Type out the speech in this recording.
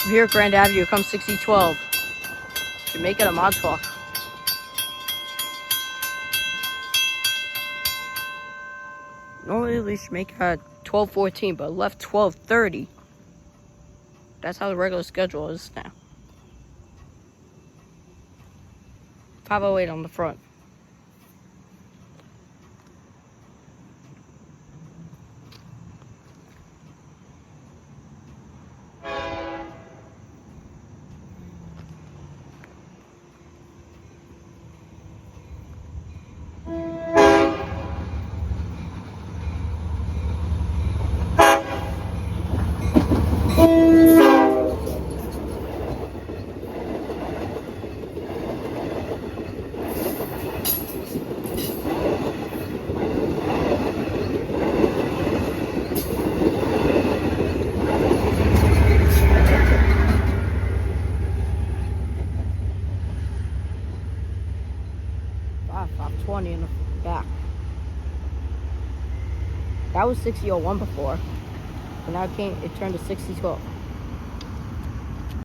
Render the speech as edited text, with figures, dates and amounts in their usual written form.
From here, Grand Avenue comes 6012. Jamaica to Montauk. Normally it leaves Jamaica at 12:14, but left 12:30. That's how the regular schedule is now. 508 on the front. Five 20 in the back. That was 6001 before, but now it turned to 6012.